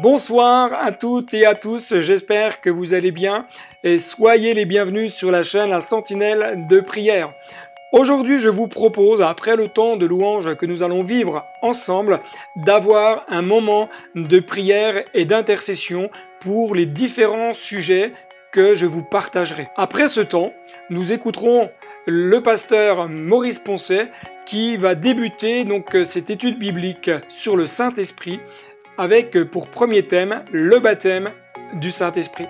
Bonsoir à toutes et à tous, j'espère que vous allez bien et soyez les bienvenus sur la chaîne La Sentinelle de Prière. Aujourd'hui, je vous propose, après le temps de louange que nous allons vivre ensemble, d'avoir un moment de prière et d'intercession pour les différents sujets que je vous partagerai. Après ce temps, nous écouterons le pasteur Maurice Poncet qui va débuter donc cette étude biblique sur le Saint-Esprit avec pour premier thème le baptême du Saint-Esprit.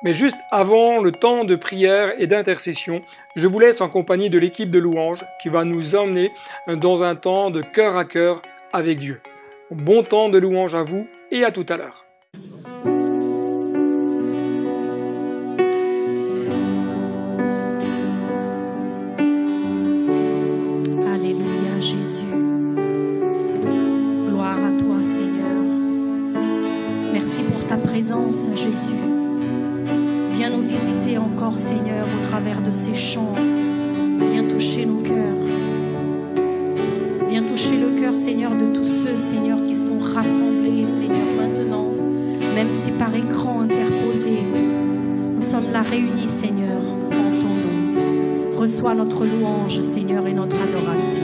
Mais juste avant le temps de prière et d'intercession, je vous laisse en compagnie de l'équipe de louange qui va nous emmener dans un temps de cœur à cœur avec Dieu. Bon temps de louange à vous et à tout à l'heure. Alléluia Jésus. Gloire à toi Seigneur. Merci pour ta présence Jésus. Viens nous visiter encore, Seigneur, au travers de ces chants. Viens toucher nos cœurs. Viens toucher le cœur, Seigneur, de tous ceux, Seigneur, qui sont rassemblés, Seigneur, maintenant, même si par écran interposé. Nous sommes là réunis, Seigneur, en ton nom. Reçois notre louange, Seigneur, et notre adoration.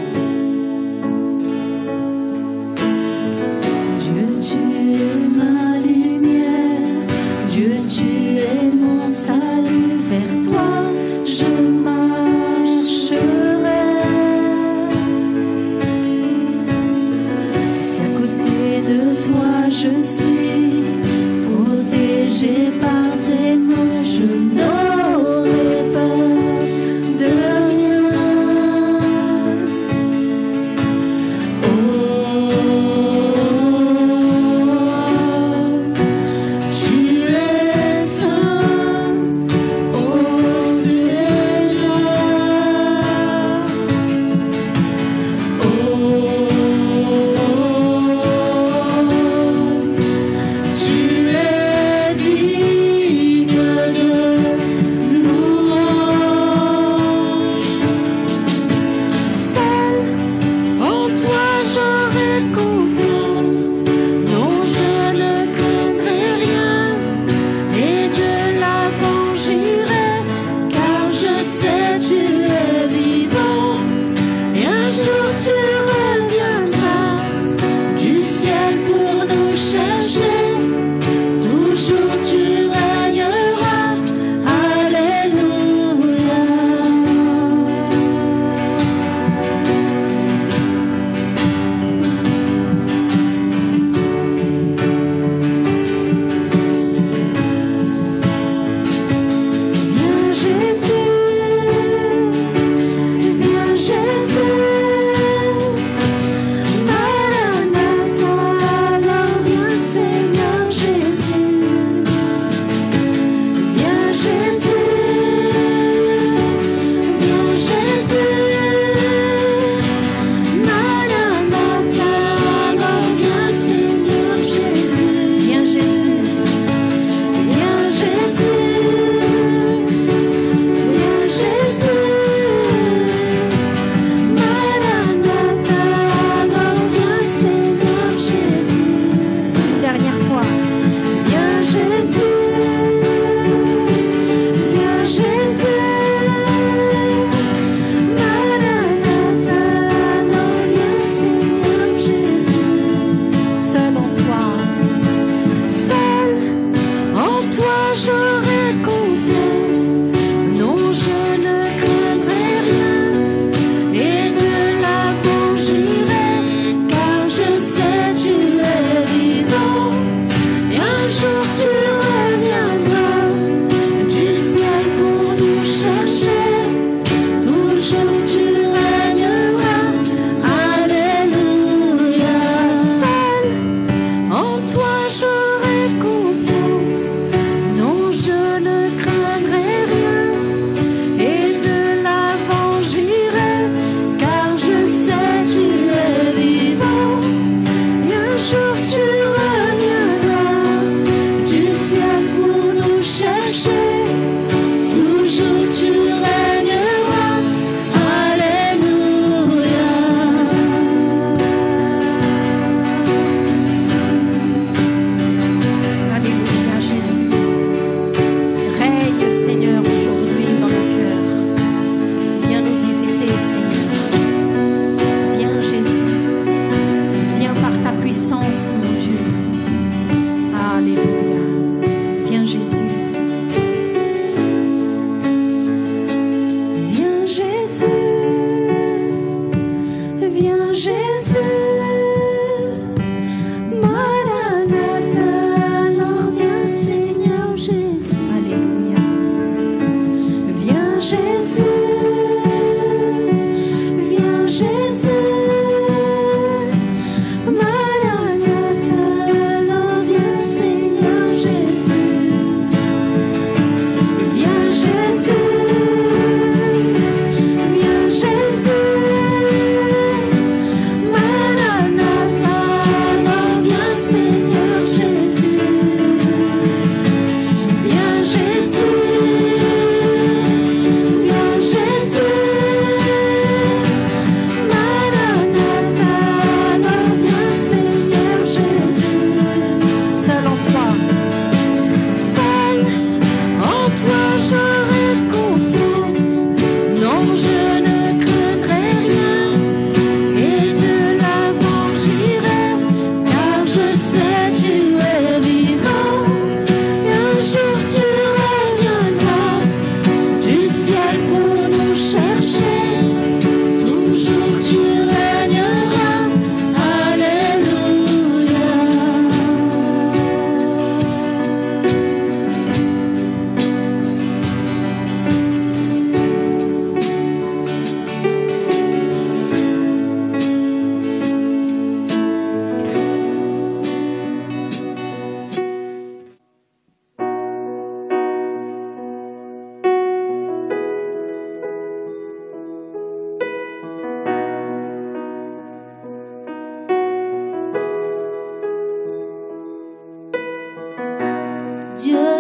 Dieu, tu es ma lumière. Dieu, tu es mon salut, vers toi je marcherai. Si à côté de toi je suis protégé par tes mains, je n'aurai peur de rien.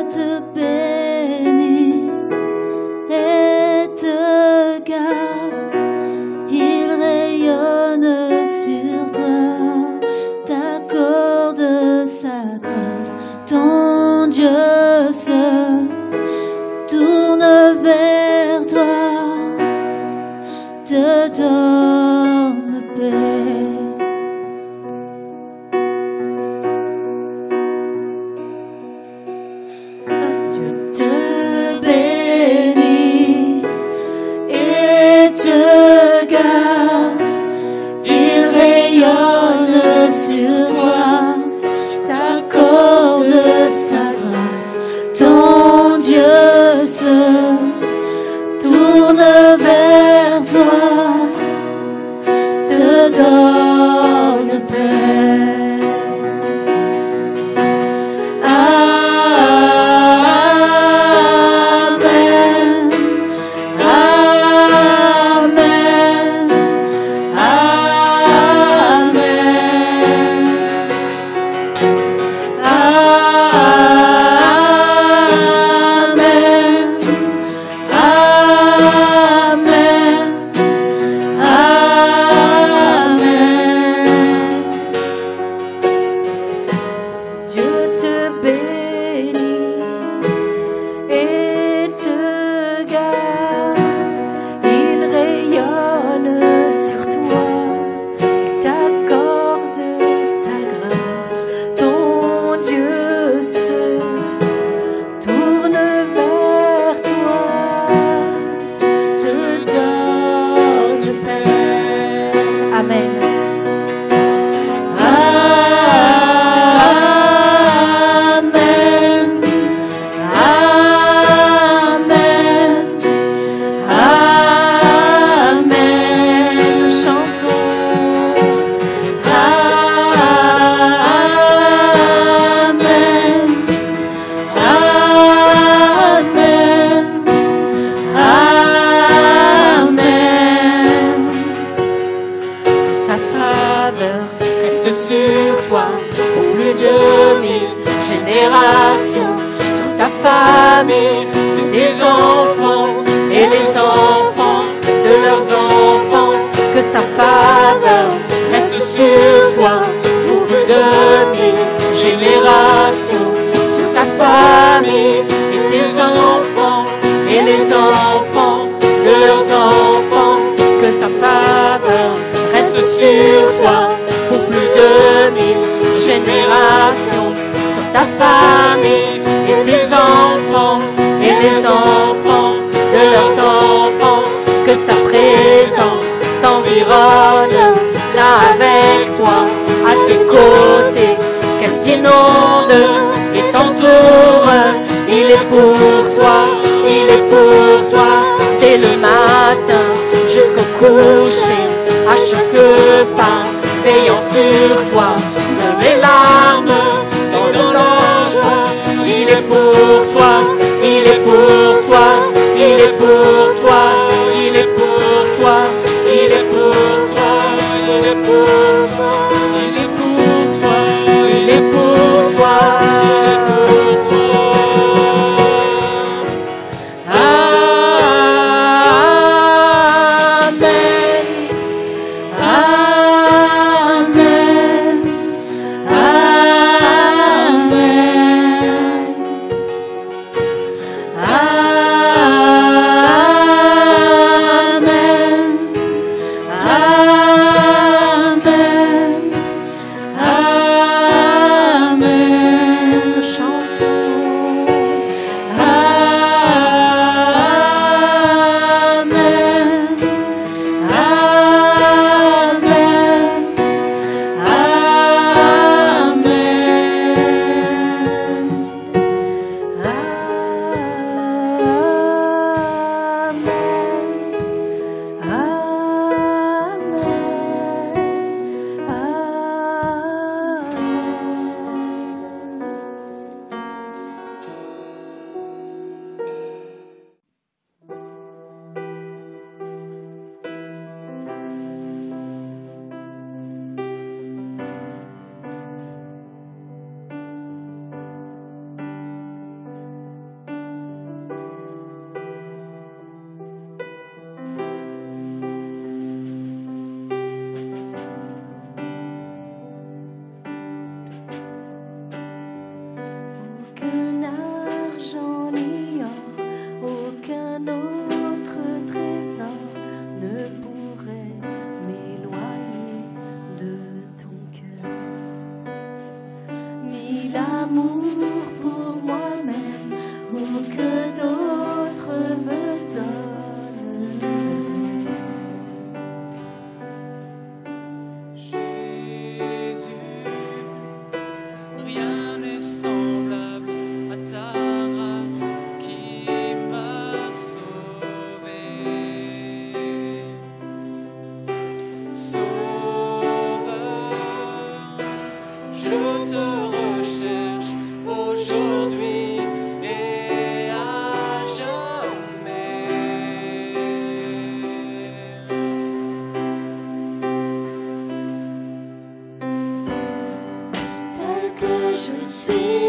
te bénit et te garde. Il rayonne sur toi, t'accorde sa grâce. Ton Dieu se tourne vers toi, te donne paix. Dieu te bénit et te garde. Il rayonne sur toi, t'accorde sa grâce. Ton Dieu se tourne vers toi, te donne paix. y a aucun autre trésor ne pourrait m'éloigner de ton cœur. Ni l'amour pour moi-même ou que d'autres me donneraient. Jésus, rien n'est semblable à ta grâce qui m'a sauvé. Sauveur, je te recherche aujourd'hui et à jamais. Tel que je suis,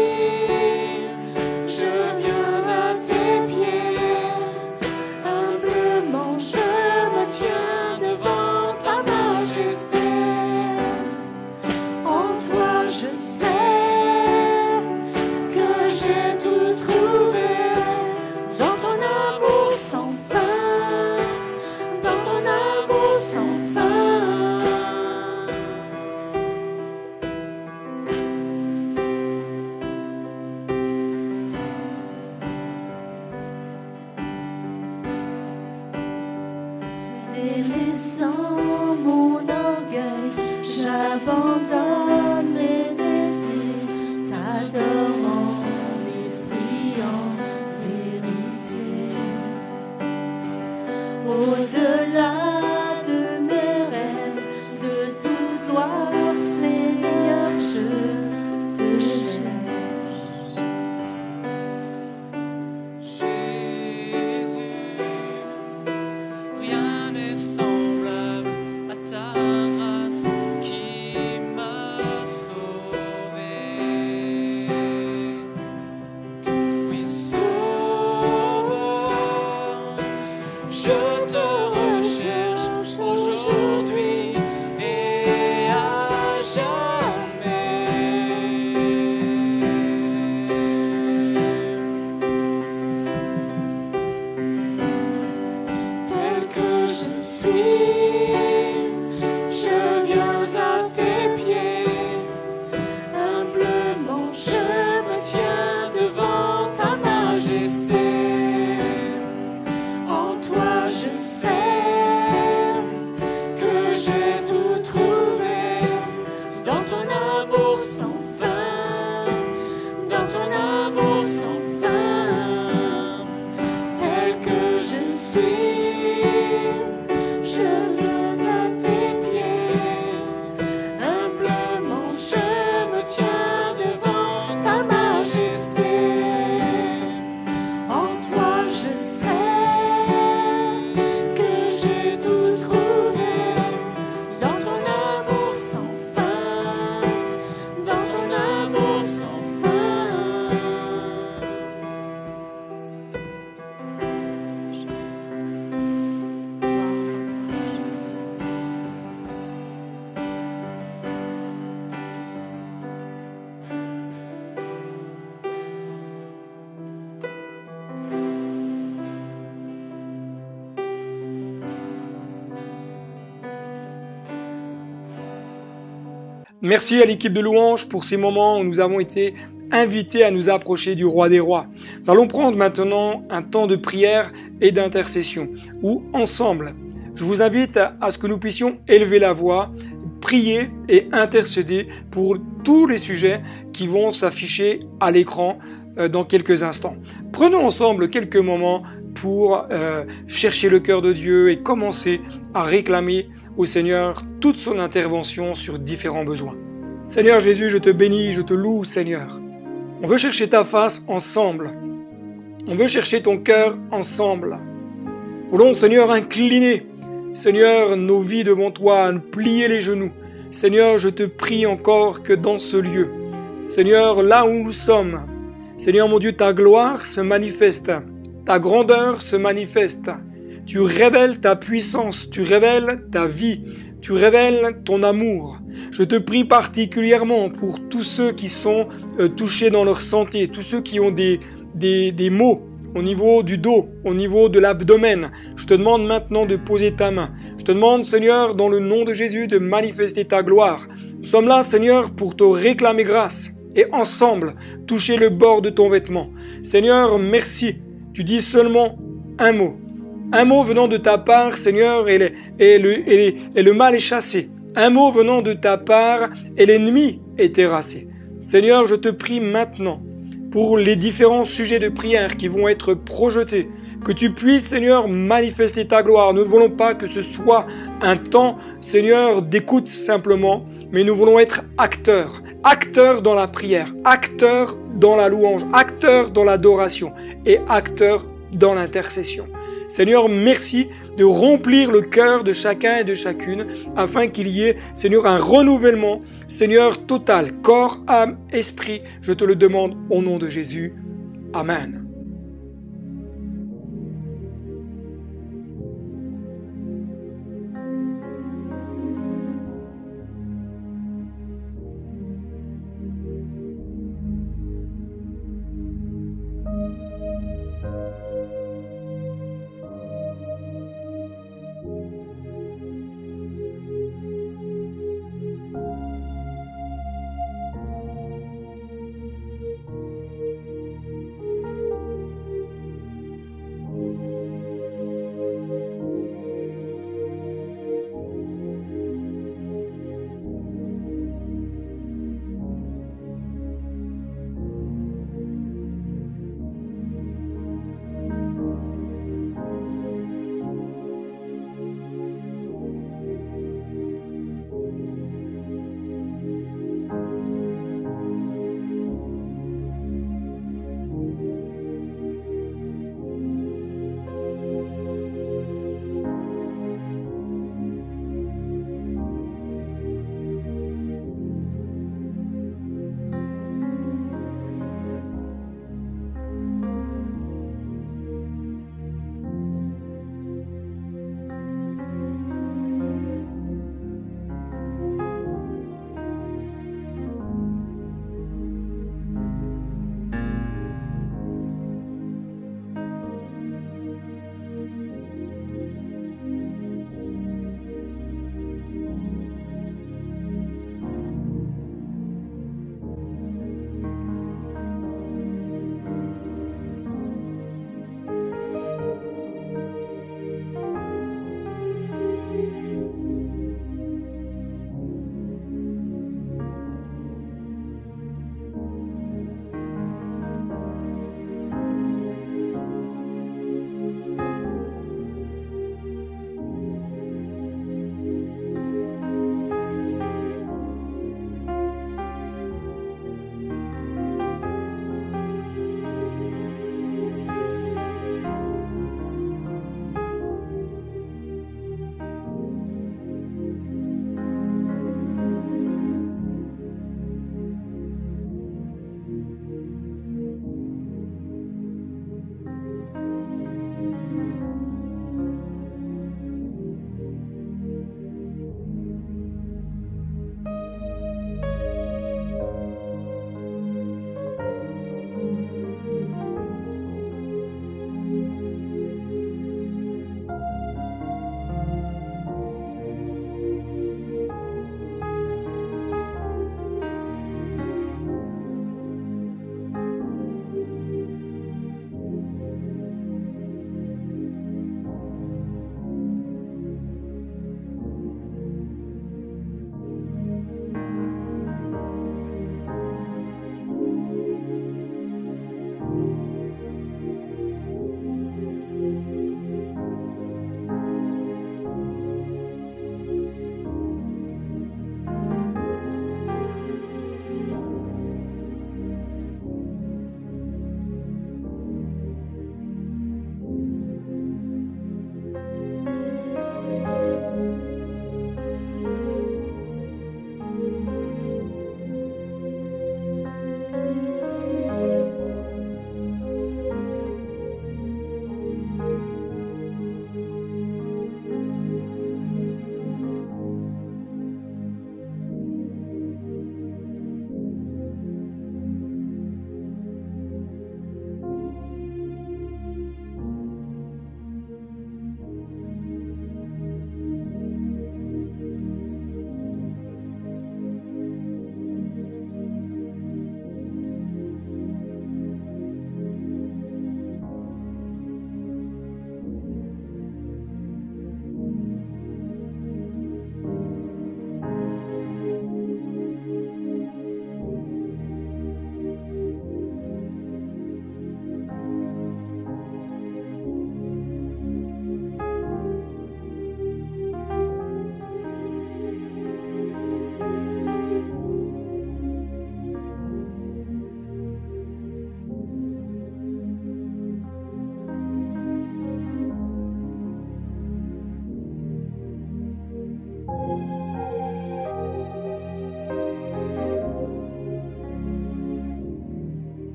je viens à tes pieds. Humblement je me tiens devant ta majesté. En toi je sais que j'ai tout trouvé. Dans ton amour sans fin, dans ton amour sans fin. Délaissant mon orgueil, j'abandonne mes désirs, t'adorant l'esprit en vérité. Au-delà de mes rêves, de toute gloire, Seigneur, je te cherche. Jésus, rien n'est semblable à ta grâce qui m'a sauvé. Oui, Sauveur, je te recherche aujourd'hui et à jamais. Tel que je suis, je viens à tes pieds. Humblement je me tiens devant ta majesté. En toi je sais que j'ai tout trouvé. Dans ton amour sans fin, dans ton amour sans fin. Tel que je suis, je viens à tes pieds. Humblement je me tiens devant ta majesté. En toi je sais que j'ai tout trouvé. Dans ton amour sans fin, dans ton amour sans fin. Merci à l'équipe de Louange pour ces moments où nous avons été invités à nous approcher du Roi des Rois. Nous allons prendre maintenant un temps de prière et d'intercession, où ensemble, je vous invite à ce que nous puissions élever la voix, prier et intercéder pour tous les sujets qui vont s'afficher à l'écran dans quelques instants. Prenons ensemble quelques moments pour chercher le cœur de Dieu et commencer à réclamer au Seigneur toute son intervention sur différents besoins. Seigneur Jésus, je te bénis, je te loue, Seigneur. On veut chercher ta face ensemble. On veut chercher ton cœur ensemble. Voulons, Seigneur, incliner, Seigneur, nos vies devant toi, plier les genoux. Seigneur, je te prie encore que dans ce lieu, Seigneur, là où nous sommes, Seigneur mon Dieu, ta gloire se manifeste, ta grandeur se manifeste. Tu révèles ta puissance, tu révèles ta vie, tu révèles ton amour. Je te prie particulièrement pour tous ceux qui sont touchés dans leur santé, tous ceux qui ont des des maux, au niveau du dos, au niveau de l'abdomen. Je te demande maintenant de poser ta main. Je te demande, Seigneur, dans le nom de Jésus, de manifester ta gloire. Nous sommes là, Seigneur, pour te réclamer grâce et ensemble toucher le bord de ton vêtement. Seigneur, merci. Tu dis seulement un mot. Un mot venant de ta part, Seigneur, et le mal est chassé. Un mot venant de ta part et l'ennemi est terrassé. Seigneur, je te prie maintenant pour les différents sujets de prière qui vont être projetés, que tu puisses, Seigneur, manifester ta gloire. Nous ne voulons pas que ce soit un temps, Seigneur, d'écoute simplement, mais nous voulons être acteurs. Acteurs dans la prière, acteurs dans la louange, acteurs dans l'adoration et acteurs dans l'intercession. Seigneur, merci de remplir le cœur de chacun et de chacune afin qu'il y ait, Seigneur, un renouvellement, Seigneur, total, corps, âme, esprit. Je te le demande au nom de Jésus. Amen.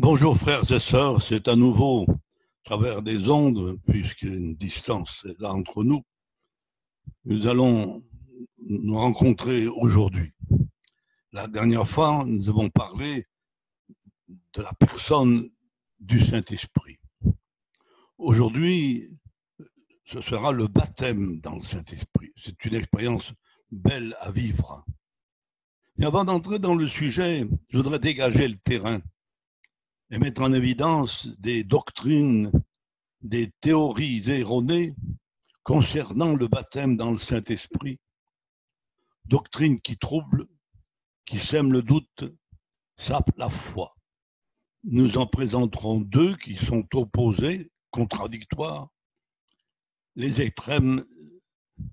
Bonjour frères et sœurs, c'est à nouveau à travers des ondes, puisqu'une distance est là entre nous. Nous allons nous rencontrer aujourd'hui. La dernière fois, nous avons parlé de la personne du Saint-Esprit. Aujourd'hui, ce sera le baptême dans le Saint-Esprit. C'est une expérience belle à vivre. Et avant d'entrer dans le sujet, je voudrais dégager le terrain et mettre en évidence des doctrines, des théories erronées concernant le baptême dans le Saint-Esprit. Doctrines qui troublent, qui sèment le doute, sapent la foi. Nous en présenterons deux qui sont opposés, contradictoires. Les extrêmes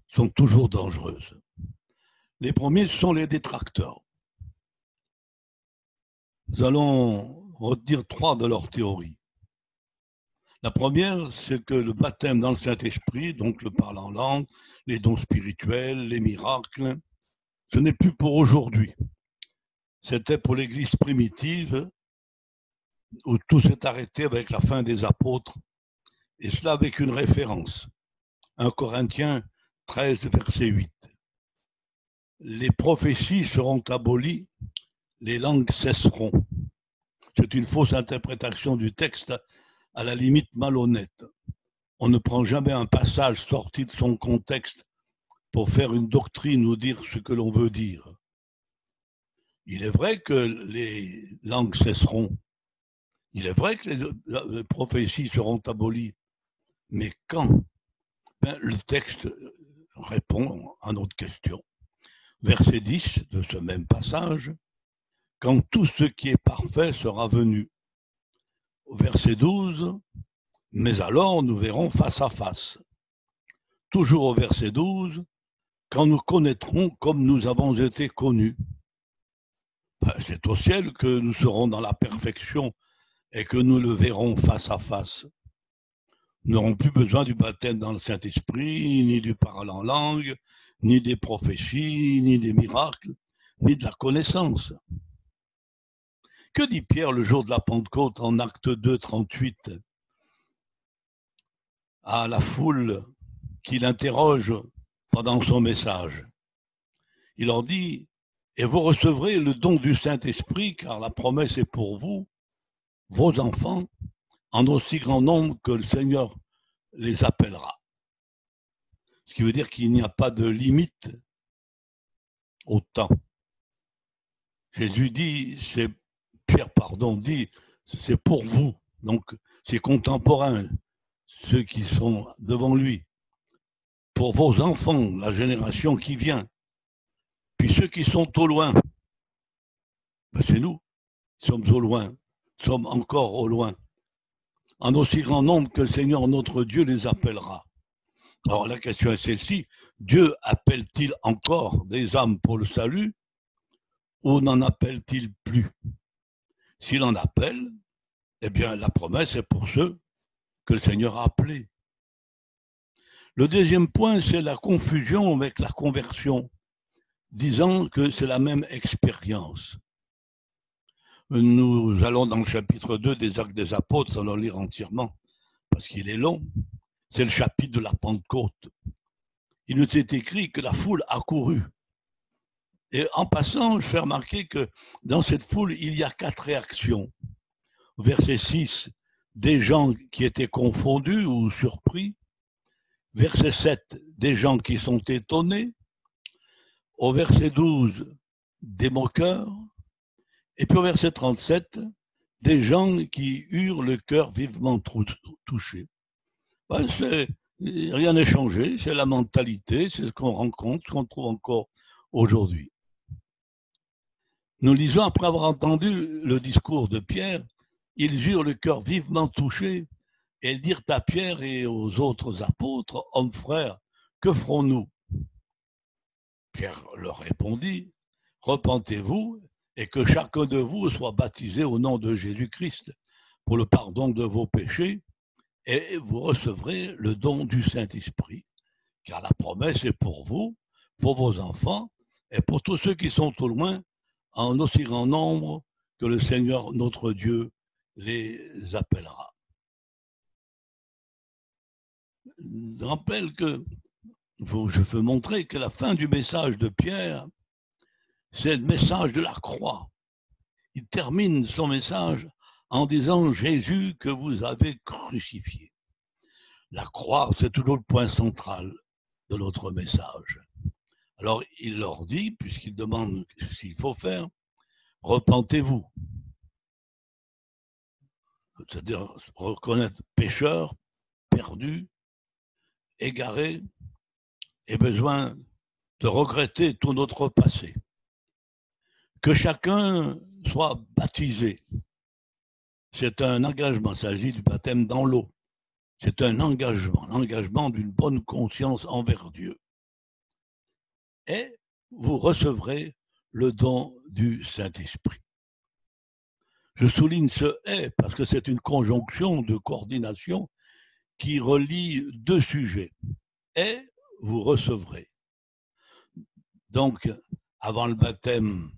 sont toujours dangereuses. Les premiers sont les détracteurs. Nous allons retenir trois de leurs théories. La première, c'est que le baptême dans le Saint-Esprit, donc le parler en langue, les dons spirituels, les miracles, ce n'est plus pour aujourd'hui. C'était pour l'Église primitive, où tout s'est arrêté avec la fin des apôtres, et cela avec une référence. 1 Corinthiens 13, verset 8. Les prophéties seront abolies, les langues cesseront. C'est une fausse interprétation du texte, à la limite malhonnête. On ne prend jamais un passage sorti de son contexte pour faire une doctrine ou dire ce que l'on veut dire. Il est vrai que les langues cesseront. Il est vrai que les prophéties seront abolies. Mais quand? Le texte répond à notre question. Verset 10 de ce même passage. Quand tout ce qui est parfait sera venu. Verset 12, mais alors nous verrons face à face. Toujours au verset 12, quand nous connaîtrons comme nous avons été connus. C'est au ciel que nous serons dans la perfection et que nous le verrons face à face. Nous n'aurons plus besoin du baptême dans le Saint-Esprit, ni du parler en langue, ni des prophéties, ni des miracles, ni de la connaissance. Que dit Pierre le jour de la Pentecôte en Acte 2, 38 à la foule qu'il interroge pendant son message? Il leur dit, et vous recevrez le don du Saint-Esprit, car la promesse est pour vous, vos enfants, en aussi grand nombre que le Seigneur les appellera. Ce qui veut dire qu'il n'y a pas de limite au temps. Jésus dit, Pierre dit, c'est pour vous. Donc, c'est contemporain, ceux qui sont devant lui. Pour vos enfants, la génération qui vient. Puis ceux qui sont au loin, c'est nous, sommes au loin, sommes encore au loin. En aussi grand nombre que le Seigneur notre Dieu les appellera. Alors la question est celle-ci, Dieu appelle-t-il encore des âmes pour le salut ou n'en appelle-t-il plus? S'il en appelle, eh bien la promesse est pour ceux que le Seigneur a appelés. Le deuxième point, c'est la confusion avec la conversion, disant que c'est la même expérience. Nous allons dans le chapitre 2 des Actes des Apôtres, sans le lire entièrement, parce qu'il est long. C'est le chapitre de la Pentecôte. Il nous est écrit que la foule a couru. Et en passant, je fais remarquer que dans cette foule, il y a 4 réactions. Verset 6, des gens qui étaient confondus ou surpris. Verset 7, des gens qui sont étonnés. Au verset 12, des moqueurs. Et puis au verset 37, des gens qui eurent le cœur vivement touché. Rien n'est changé, c'est la mentalité, c'est ce qu'on rencontre, ce qu'on trouve encore aujourd'hui. Nous lisons, après avoir entendu le discours de Pierre, ils eurent le cœur vivement touché et ils dirent à Pierre et aux autres apôtres, hommes frères, que ferons-nous? Pierre leur répondit, repentez-vous et que chacun de vous soit baptisé au nom de Jésus-Christ pour le pardon de vos péchés et vous recevrez le don du Saint-Esprit, car la promesse est pour vous, pour vos enfants et pour tous ceux qui sont au loin, en aussi grand nombre que le Seigneur notre Dieu les appellera. Je rappelle que je veux montrer que la fin du message de Pierre, c'est le message de la croix. Il termine son message en disant « Jésus que vous avez crucifié ». La croix, c'est toujours le point central de notre message. Alors, il leur dit, puisqu'il demande ce qu'il faut faire, « Repentez-vous ». C'est-à-dire reconnaître pécheur, perdu, égaré, et besoin de regretter tout notre passé. Que chacun soit baptisé. C'est un engagement, il s'agit du baptême dans l'eau. C'est un engagement, l'engagement d'une bonne conscience envers Dieu. Et vous recevrez le don du Saint-Esprit. Je souligne ce « et » parce que c'est une conjonction de coordination qui relie deux sujets. Et vous recevrez. Donc, avant le baptême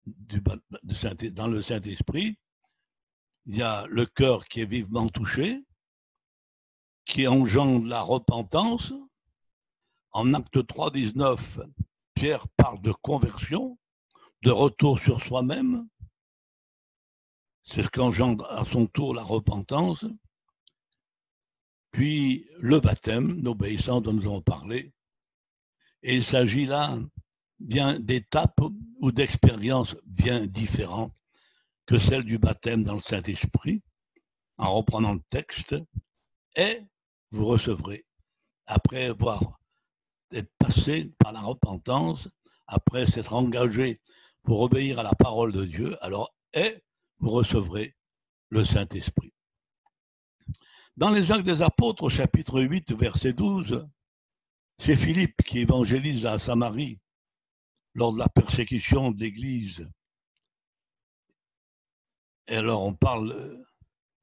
dans le Saint-Esprit, il y a le cœur qui est vivement touché, qui engendre la repentance. En Acte 3, 19, Pierre parle de conversion, de retour sur soi-même. C'est ce qu'engendre à son tour la repentance. Puis le baptême, l'obéissance dont nous avons parlé. Et il s'agit là bien d'étapes ou d'expériences bien différentes que celles du baptême dans le Saint-Esprit, en reprenant le texte, et vous recevrez, après avoir été passé par la repentance, après s'être engagé pour obéir à la parole de Dieu, alors, et vous recevrez le Saint-Esprit. Dans les Actes des Apôtres, au chapitre 8, verset 12, c'est Philippe qui évangélise la Samarie lors de la persécution de l'Église. Et alors on parle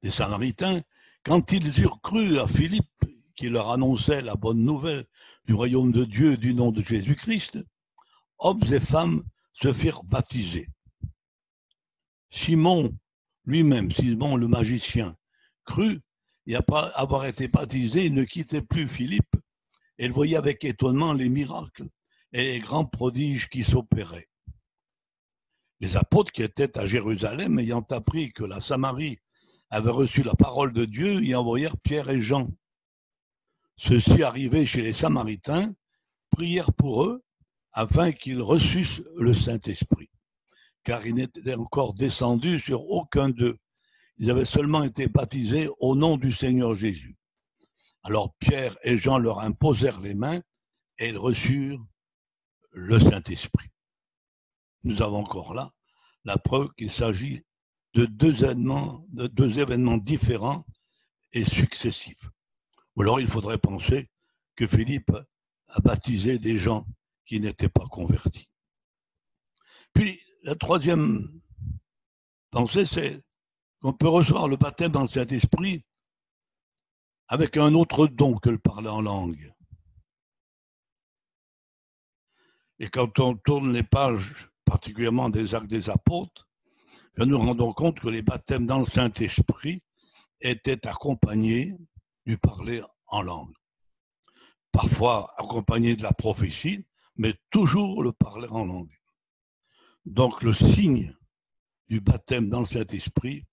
des Samaritains. Quand ils eurent cru à Philippe, qui leur annonçait la bonne nouvelle du royaume de Dieu du nom de Jésus-Christ, hommes et femmes se firent baptiser. Simon lui-même, Simon le magicien, crut, et après avoir été baptisé, il ne quittait plus Philippe et il voyait avec étonnement les miracles et les grands prodiges qui s'opéraient. Les apôtres qui étaient à Jérusalem, ayant appris que la Samarie avait reçu la parole de Dieu, y envoyèrent Pierre et Jean. Ceux-ci, arrivés chez les Samaritains, prièrent pour eux afin qu'ils reçussent le Saint-Esprit, car il n'était encore descendu sur aucun d'eux. Ils avaient seulement été baptisés au nom du Seigneur Jésus. Alors Pierre et Jean leur imposèrent les mains et ils reçurent le Saint-Esprit. Nous avons encore là la preuve qu'il s'agit de deux événements différents et successifs. Ou alors il faudrait penser que Philippe a baptisé des gens qui n'étaient pas convertis. Puis la troisième pensée, c'est qu'on peut recevoir le baptême dans le Saint-Esprit avec un autre don que le parler en langue. Et quand on tourne les pages, particulièrement des Actes des Apôtres, nous nous rendons compte que les baptêmes dans le Saint-Esprit étaient accompagnés du parler en langue. Parfois accompagnés de la prophétie, mais toujours le parler en langue. Donc le signe du baptême dans le Saint-Esprit,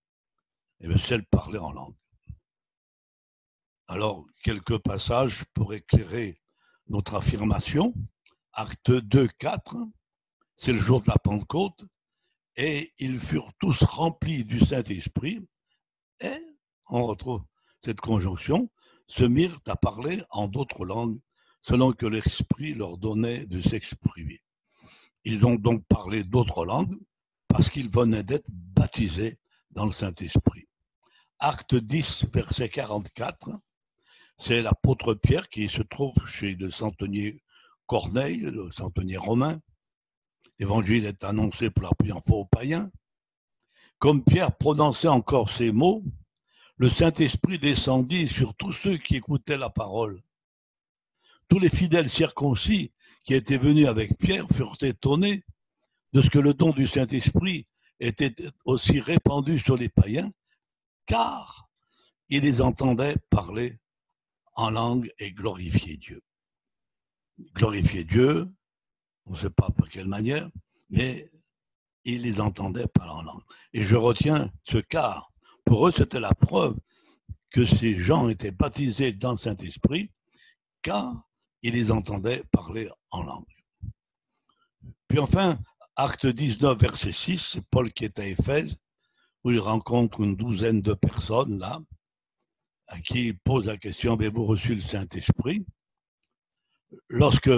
c'est le parler en langue. Alors, quelques passages pour éclairer notre affirmation. Acte 2, 4, c'est le jour de la Pentecôte, et ils furent tous remplis du Saint-Esprit, et on retrouve cette conjonction, se mirent à parler en d'autres langues, selon que l'Esprit leur donnait de s'exprimer. Ils ont donc parlé d'autres langues, parce qu'ils venaient d'être baptisés dans le Saint-Esprit. Acte 10, verset 44, c'est l'apôtre Pierre qui se trouve chez le centenier Corneille, le centenier romain. L'évangile est annoncé pour la première fois aux païens. Comme Pierre prononçait encore ces mots, le Saint-Esprit descendit sur tous ceux qui écoutaient la parole. Tous les fidèles circoncis qui étaient venus avec Pierre furent étonnés de ce que le don du Saint-Esprit était aussi répandu sur les païens, car ils les entendaient parler en langue et glorifier Dieu. Glorifier Dieu, on ne sait pas par quelle manière, mais ils les entendaient parler en langue. Et je retiens ce car. Pour eux, c'était la preuve que ces gens étaient baptisés dans le Saint-Esprit, car ils les entendaient parler en langue. Puis enfin, acte 19, verset 6, c'est Paul qui est à Éphèse, où il rencontre une douzaine de personnes là, à qui il pose la question, avez-vous reçu le Saint-Esprit? Lorsque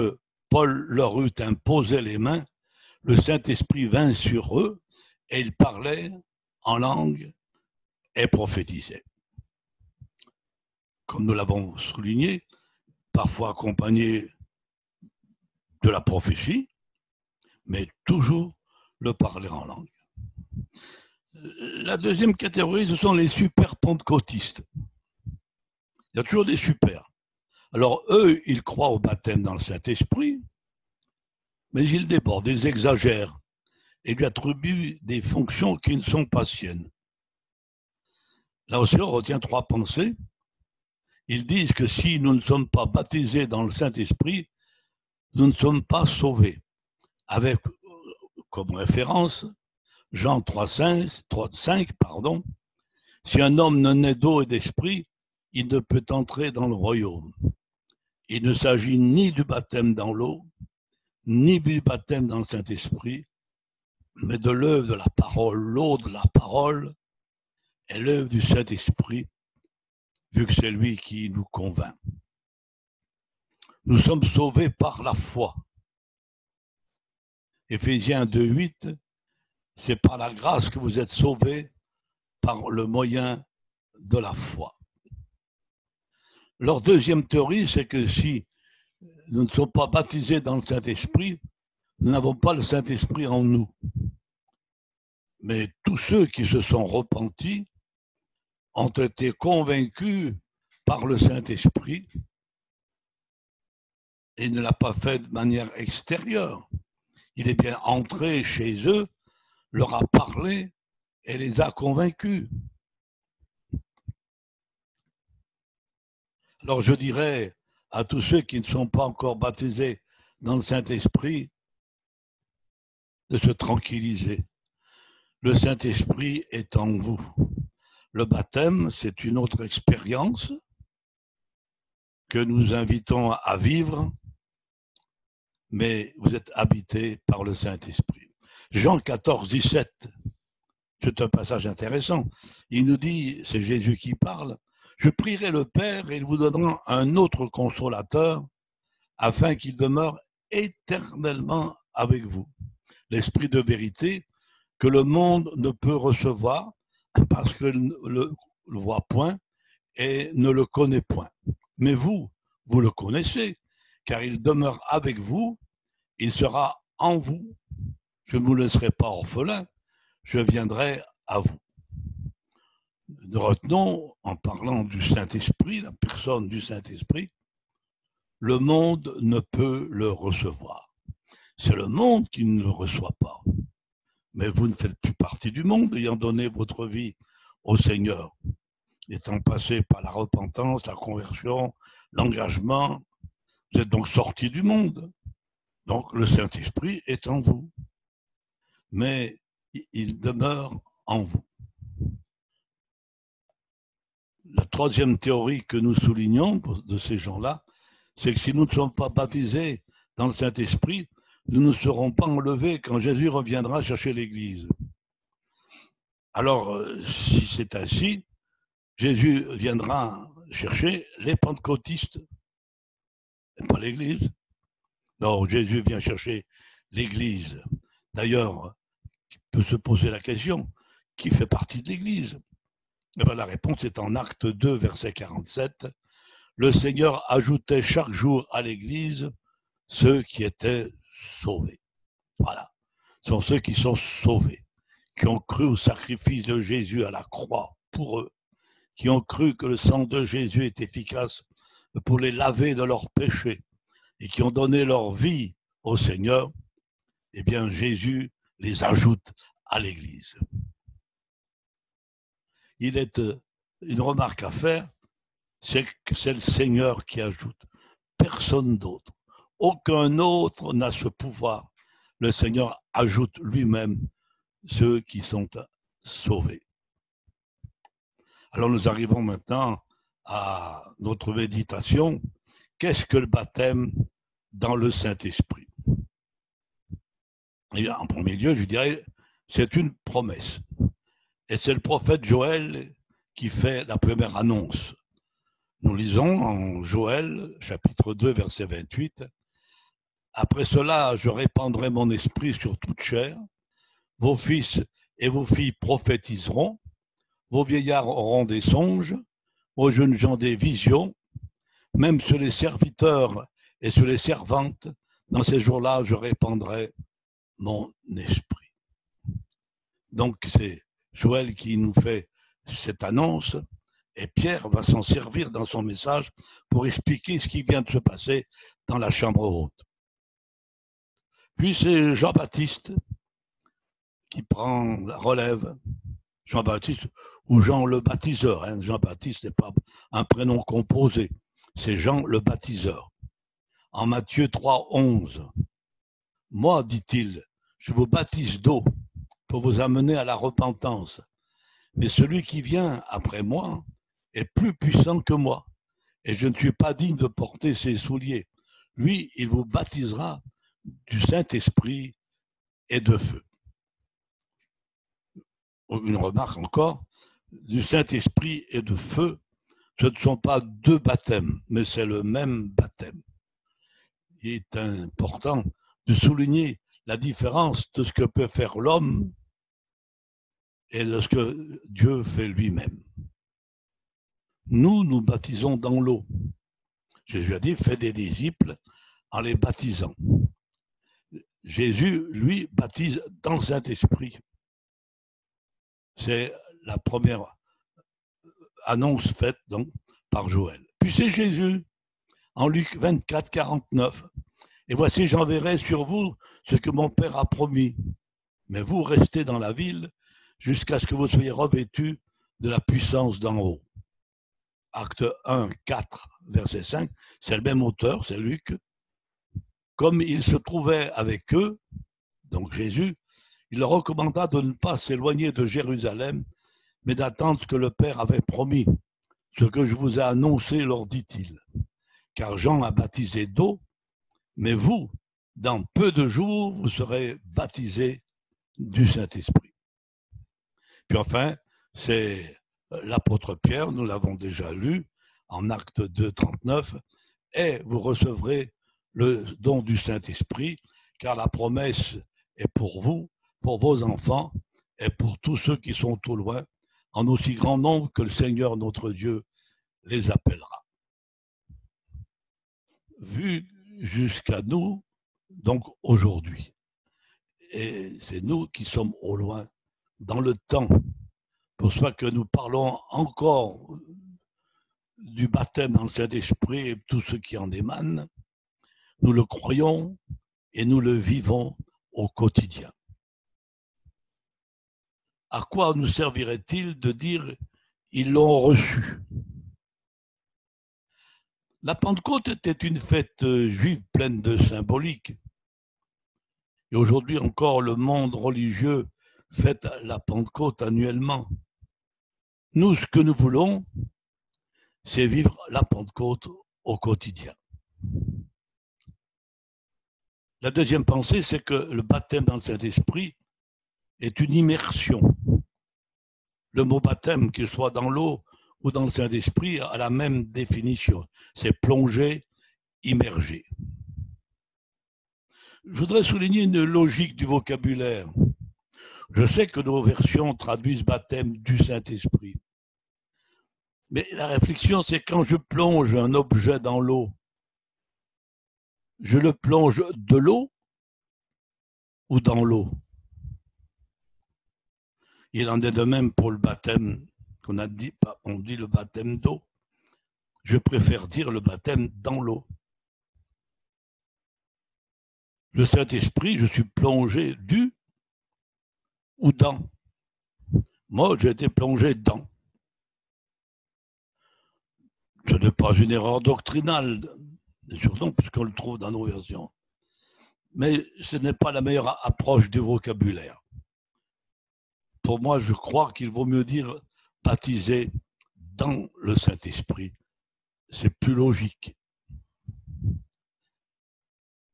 Paul leur eut imposé les mains, le Saint-Esprit vint sur eux et ils parlaient en langue et prophétisaient. Comme nous l'avons souligné, parfois accompagné de la prophétie, mais toujours le parler en langue. La deuxième catégorie, ce sont les super pentecôtistes. Il y a toujours des super. Alors eux, ils croient au baptême dans le Saint-Esprit, mais ils débordent, ils exagèrent et lui attribuent des fonctions qui ne sont pas siennes. Là aussi, on retient trois pensées. Ils disent que si nous ne sommes pas baptisés dans le Saint-Esprit, nous ne sommes pas sauvés. Avec comme référence Jean 3,5, pardon, si un homme ne naît d'eau et d'esprit, il ne peut entrer dans le royaume. Il ne s'agit ni du baptême dans l'eau, ni du baptême dans le Saint-Esprit, mais de l'œuvre de la parole. L'eau de la parole est l'œuvre du Saint-Esprit, vu que c'est lui qui nous convainc. Nous sommes sauvés par la foi. Éphésiens 2,8, c'est par la grâce que vous êtes sauvés par le moyen de la foi. Leur deuxième théorie, c'est que si nous ne sommes pas baptisés dans le Saint-Esprit, nous n'avons pas le Saint-Esprit en nous. Mais tous ceux qui se sont repentis ont été convaincus par le Saint-Esprit et ne l'a pas fait de manière extérieure. Il est bien entré chez eux, leur a parlé et les a convaincus. Alors je dirais à tous ceux qui ne sont pas encore baptisés dans le Saint-Esprit de se tranquilliser. Le Saint-Esprit est en vous. Le baptême, c'est une autre expérience que nous invitons à vivre, mais vous êtes habités par le Saint-Esprit. Jean 14, 17, c'est un passage intéressant. Il nous dit, c'est Jésus qui parle, « Je prierai le Père et il vous donnera un autre consolateur afin qu'il demeure éternellement avec vous. L'Esprit de vérité que le monde ne peut recevoir parce qu'il ne le voit point et ne le connaît point. Mais vous le connaissez, car il demeure avec vous, il sera en vous. Je ne vous laisserai pas orphelin, je viendrai à vous. » Nous retenons, en parlant du Saint-Esprit, la personne du Saint-Esprit, le monde ne peut le recevoir. C'est le monde qui ne le reçoit pas. Mais vous ne faites plus partie du monde, ayant donné votre vie au Seigneur, étant passé par la repentance, la conversion, l'engagement. Vous êtes donc sortis du monde. Donc le Saint-Esprit est en vous. Mais il demeure en vous. La troisième théorie que nous soulignons de ces gens-là, c'est que si nous ne sommes pas baptisés dans le Saint-Esprit, nous ne serons pas enlevés quand Jésus reviendra chercher l'Église. Alors, si c'est ainsi, Jésus viendra chercher les pentecôtistes, et pas l'Église. Non, Jésus vient chercher l'Église. D'ailleurs, on peut se poser la question, qui fait partie de l'Église? Eh bien, la réponse est en Acte 2, verset 47. Le Seigneur ajoutait chaque jour à l'Église ceux qui étaient sauvés. Voilà. Ce sont ceux qui sont sauvés, qui ont cru au sacrifice de Jésus à la croix pour eux, qui ont cru que le sang de Jésus est efficace pour les laver de leurs péchés et qui ont donné leur vie au Seigneur. Eh bien, Jésus les ajoute à l'Église. il est une remarque à faire, c'est que c'est le Seigneur qui ajoute. Personne d'autre. Aucun autre n'a ce pouvoir. Le Seigneur ajoute lui-même ceux qui sont sauvés. Alors nous arrivons maintenant à notre méditation. Qu'est-ce que le baptême dans le Saint-Esprit? Et en premier lieu, je dirais, c'est une promesse. Et c'est le prophète Joël qui fait la première annonce. Nous lisons en Joël, chapitre 2, verset 28, « Après cela, je répandrai mon esprit sur toute chair. Vos fils et vos filles prophétiseront. Vos vieillards auront des songes. Vos jeunes gens des visions. Même sur les serviteurs et sur les servantes, dans ces jours-là, je répandrai mon esprit. » Donc, c'est Joël qui nous fait cette annonce et Pierre va s'en servir dans son message pour expliquer ce qui vient de se passer dans la chambre haute. Puis c'est Jean-Baptiste qui prend la relève. Jean-Baptiste ou Jean le baptiseur. Hein. Jean-Baptiste n'est pas un prénom composé, c'est Jean le baptiseur. En Matthieu 3, 11, « Moi, dit-il, je vous baptise d'eau pour vous amener à la repentance. Mais celui qui vient après moi est plus puissant que moi, et je ne suis pas digne de porter ses souliers. Lui, il vous baptisera du Saint-Esprit et de feu. » Une remarque encore, du Saint-Esprit et de feu, ce ne sont pas deux baptêmes, mais c'est le même baptême. Il est important de souligner la différence de ce que peut faire l'homme et de ce que Dieu fait lui-même. Nous, nous baptisons dans l'eau. Jésus a dit, faites des disciples en les baptisant. Jésus, lui, baptise dans le Saint-Esprit. C'est la première annonce faite donc par Joël. Puis c'est Jésus, en Luc 24, 49. « Et voici, j'enverrai sur vous ce que mon Père a promis. Mais vous restez dans la ville jusqu'à ce que vous soyez revêtus de la puissance d'en haut. » Acte 1, 4, verset 5, c'est le même auteur, c'est Luc. Comme il se trouvait avec eux, donc Jésus, il leur recommanda de ne pas s'éloigner de Jérusalem, mais d'attendre ce que le Père avait promis. Ce que je vous ai annoncé, leur dit-il. Car Jean a baptisé d'eau, mais vous, dans peu de jours, vous serez baptisés du Saint-Esprit. Puis enfin, c'est l'apôtre Pierre, nous l'avons déjà lu, en Acte 2, 39, « Et vous recevrez le don du Saint-Esprit, car la promesse est pour vous, pour vos enfants et pour tous ceux qui sont au loin, en aussi grand nombre que le Seigneur notre Dieu les appellera. » Vu jusqu'à nous, donc aujourd'hui, et c'est nous qui sommes au loin, dans le temps, pour cela que nous parlons encore du baptême dans le Saint-Esprit et tout ce qui en émane, nous le croyons et nous le vivons au quotidien. À quoi nous servirait-il de dire « ils l'ont reçu » ? La Pentecôte était une fête juive pleine de symbolique. Et aujourd'hui encore, le monde religieux fête la Pentecôte annuellement. Nous, ce que nous voulons, c'est vivre la Pentecôte au quotidien. La deuxième pensée, c'est que le baptême dans le Saint-Esprit est une immersion. Le mot baptême, qu'il soit dans l'eau ou dans le Saint-Esprit, a la même définition. C'est plonger, immerger. Je voudrais souligner une logique du vocabulaire. Je sais que nos versions traduisent baptême du Saint-Esprit. Mais la réflexion, c'est quand je plonge un objet dans l'eau, je le plonge de l'eau ou dans l'eau? Il en est de même pour le baptême qu'on a dit, on dit le baptême d'eau. Je préfère dire le baptême dans l'eau. Le Saint-Esprit, je suis plongé du ou dans. Moi, j'ai été plongé dans. Ce n'est pas une erreur doctrinale, surtout puisqu'on le trouve dans nos versions. Mais ce n'est pas la meilleure approche du vocabulaire. Pour moi, je crois qu'il vaut mieux dire baptiser dans le Saint-Esprit. C'est plus logique.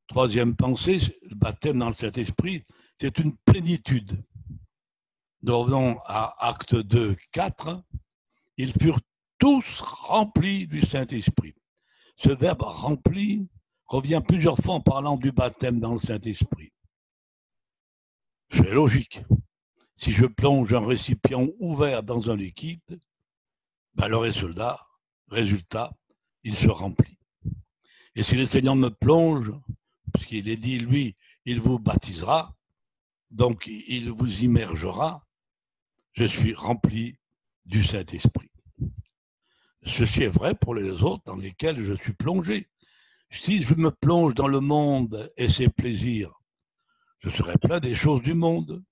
Troisième pensée, le baptême dans le Saint-Esprit, c'est une plénitude. Nous revenons à Actes 2, 4. Ils furent tous remplis du Saint-Esprit. Ce verbe rempli revient plusieurs fois en parlant du baptême dans le Saint-Esprit. C'est logique. Si je plonge un récipient ouvert dans un liquide, ben le résultat, il se remplit. Et si le Seigneur me plonge, puisqu'il est dit, lui, il vous baptisera, donc il vous immergera, je suis rempli du Saint-Esprit. Ceci est vrai pour les autres dans lesquels je suis plongé. Si je me plonge dans le monde et ses plaisirs, je serai plein des choses du monde.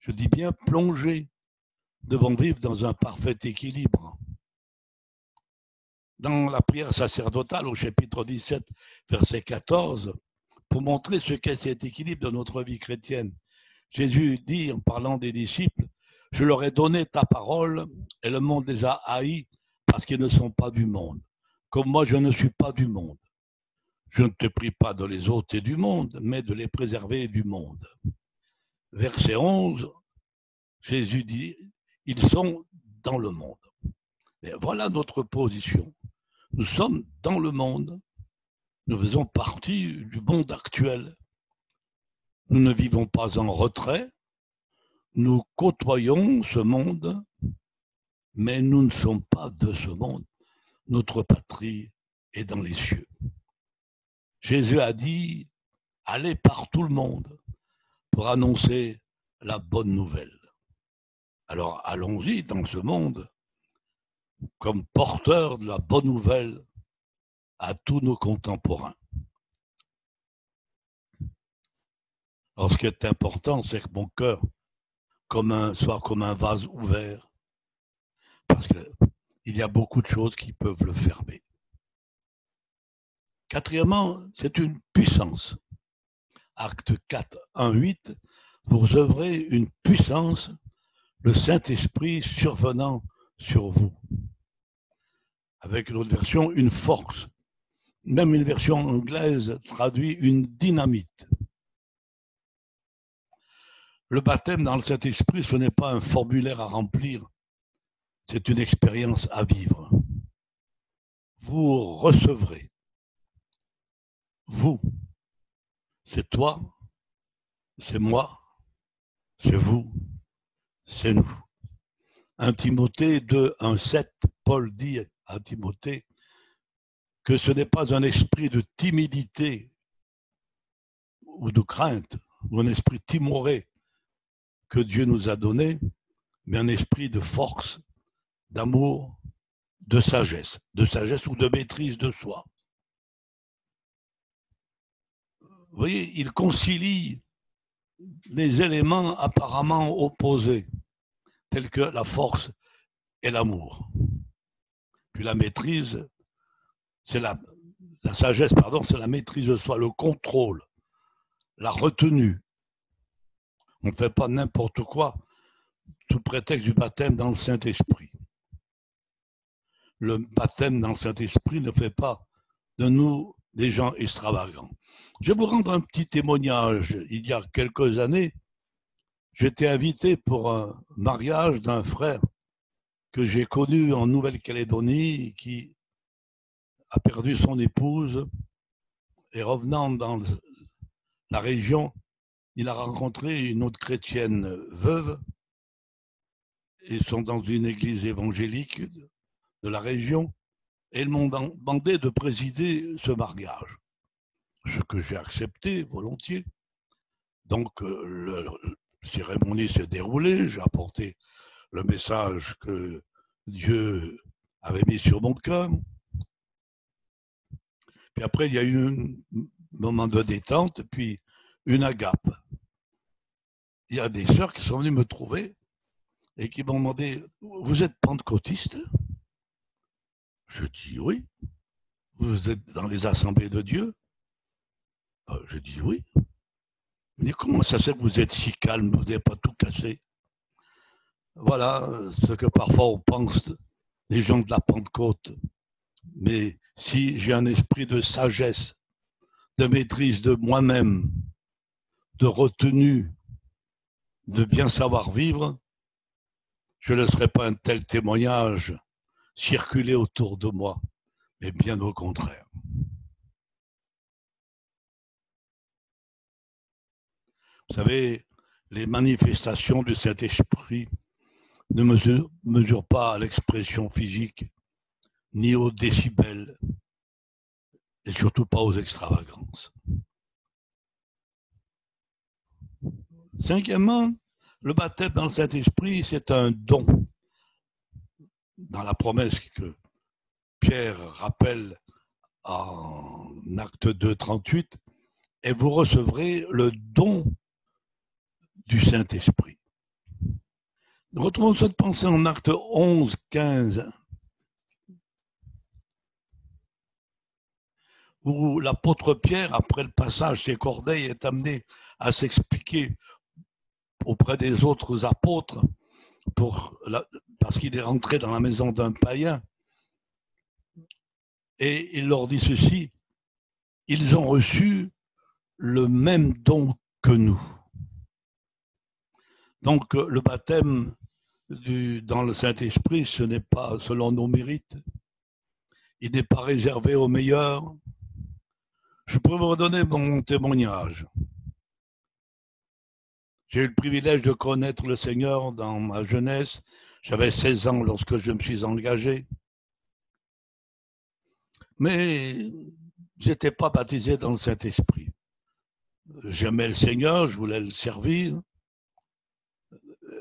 Je dis bien plongé, devant vivre dans un parfait équilibre. Dans la prière sacerdotale au chapitre 17, verset 14, pour montrer ce qu'est cet équilibre de notre vie chrétienne, Jésus dit en parlant des disciples, « Je leur ai donné ta parole et le monde les a haïs parce qu'ils ne sont pas du monde, comme moi je ne suis pas du monde. Je ne te prie pas de les ôter du monde, mais de les préserver du monde. » Verset 11, Jésus dit, « Ils sont dans le monde. » Et voilà notre position. Nous sommes dans le monde. Nous faisons partie du monde actuel. Nous ne vivons pas en retrait. Nous côtoyons ce monde, mais nous ne sommes pas de ce monde. Notre patrie est dans les cieux. Jésus a dit, allez par tout le monde pour annoncer la bonne nouvelle. Alors allons-y dans ce monde comme porteurs de la bonne nouvelle à tous nos contemporains. Alors ce qui est important, c'est que mon cœur soit comme un vase ouvert, parce qu'il y a beaucoup de choses qui peuvent le fermer. Quatrièmement, c'est une puissance. Acte 4, 1, 8, vous œuvrez une puissance, le Saint-Esprit survenant sur vous. Avec une autre version, une force. Même une version anglaise traduit une dynamite. Le baptême dans le Saint-Esprit, ce n'est pas un formulaire à remplir, c'est une expérience à vivre. Vous recevrez. Vous, c'est toi, c'est moi, c'est vous, c'est nous. 1 Timothée 2, 1, 7, Paul dit à Timothée que ce n'est pas un esprit de timidité ou de crainte, ou un esprit timoré que Dieu nous a donné, mais un esprit de force, d'amour, de sagesse ou de maîtrise de soi. Vous voyez, il concilie des éléments apparemment opposés, tels que la force et l'amour. Puis la maîtrise, c'est la sagesse, c'est la maîtrise de soi, le contrôle, la retenue. On ne fait pas n'importe quoi sous prétexte du baptême dans le Saint-Esprit. Le baptême dans le Saint-Esprit ne fait pas de nous des gens extravagants. Je vais vous rendre un petit témoignage. Il y a quelques années, j'étais invité pour un mariage d'un frère que j'ai connu en Nouvelle-Calédonie, qui a perdu son épouse, et revenant dans la région, il a rencontré une autre chrétienne veuve. Ils sont dans une église évangélique de la région, et ils m'ont demandé de présider ce mariage, ce que j'ai accepté volontiers. Donc, la cérémonie s'est déroulée, j'ai apporté le message que Dieu avait mis sur mon cœur. Puis après, il y a eu un moment de détente, puis une agape. Il y a des sœurs qui sont venues me trouver et qui m'ont demandé « Vous êtes pentecôtiste ?» Je dis oui. Vous êtes dans les assemblées de Dieu? Je dis oui. Mais comment ça se fait que vous êtes si calme, vous n'avez pas tout cassé? Voilà ce que parfois on pense des gens de la Pentecôte. Mais si j'ai un esprit de sagesse, de maîtrise de moi-même, de retenue, de bien savoir vivre, je ne laisserai pas un tel témoignage circuler autour de moi, mais bien au contraire. Vous savez, les manifestations du Saint-Esprit ne mesurent pas à l'expression physique, ni aux décibels, et surtout pas aux extravagances. Cinquièmement, le baptême dans le Saint-Esprit, c'est un don. Dans la promesse que Pierre rappelle en Acte 2, 38, et vous recevrez le don du Saint-Esprit. Retrouvons cette pensée en Acte 11, 15, où l'apôtre Pierre, après le passage chez Corneille, est amené à s'expliquer auprès des autres apôtres parce qu'il est rentré dans la maison d'un païen. Et il leur dit ceci: ils ont reçu le même don que nous. Donc le baptême dans le Saint-Esprit, ce n'est pas selon nos mérites. Il n'est pas réservé aux meilleurs. Je peux vous redonner mon témoignage. J'ai eu le privilège de connaître le Seigneur dans ma jeunesse. J'avais 16 ans lorsque je me suis engagé. Mais je n'étais pas baptisé dans le Saint-Esprit. J'aimais le Seigneur, je voulais le servir,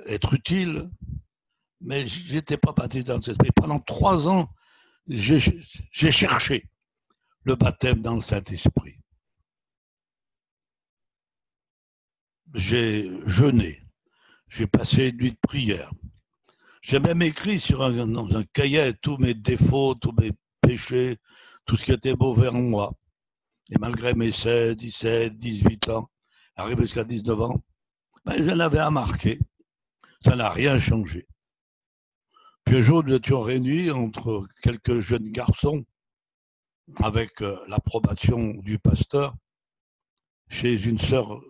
être utile, mais je n'étais pas baptisé dans le Saint-Esprit. Pendant 3 ans, j'ai cherché le baptême dans le Saint-Esprit. J'ai jeûné, j'ai passé une nuit de prière. J'ai même écrit dans un cahier tous mes défauts, tous mes péchés, tout ce qui était mauvais en moi. Et malgré mes 16, 17, 18 ans, arrivé jusqu'à 19 ans, je l'avais à marquer. Ça n'a rien changé. Puis un jour, nous étions réunis entre quelques jeunes garçons avec l'approbation du pasteur chez une sœur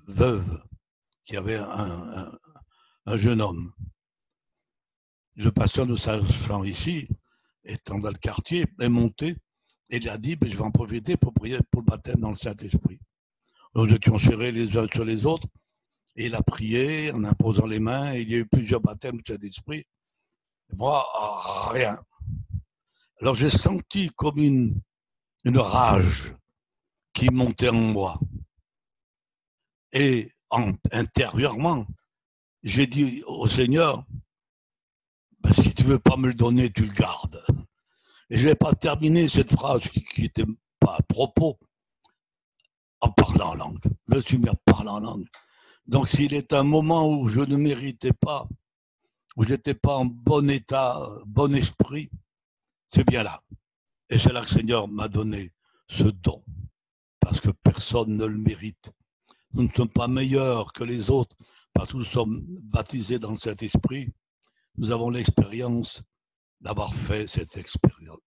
veuve qui avait un jeune homme. Le pasteur nous sachant ici, étant dans le quartier, est monté et il a dit je vais en profiter pour prier pour le baptême dans le Saint-Esprit. Nous étions serrés les uns sur les autres et il a prié en imposant les mains et il y a eu plusieurs baptêmes du Saint-Esprit. Moi, rien. Alors j'ai senti comme une rage qui montait en moi. Et intérieurement, j'ai dit au Seigneur, si tu ne veux pas me le donner, tu le gardes. Et je ne vais pas terminer cette phrase qui n'était pas à propos en parlant en langue. Je me suis mis à parler en langue. Donc s'il est un moment où je ne méritais pas, où je n'étais pas en bon état, bon esprit, c'est bien là. Et c'est là que le Seigneur m'a donné ce don. Parce que personne ne le mérite. Nous ne sommes pas meilleurs que les autres parce que nous sommes baptisés dans le Saint-Esprit. Nous avons l'expérience d'avoir fait cette expérience.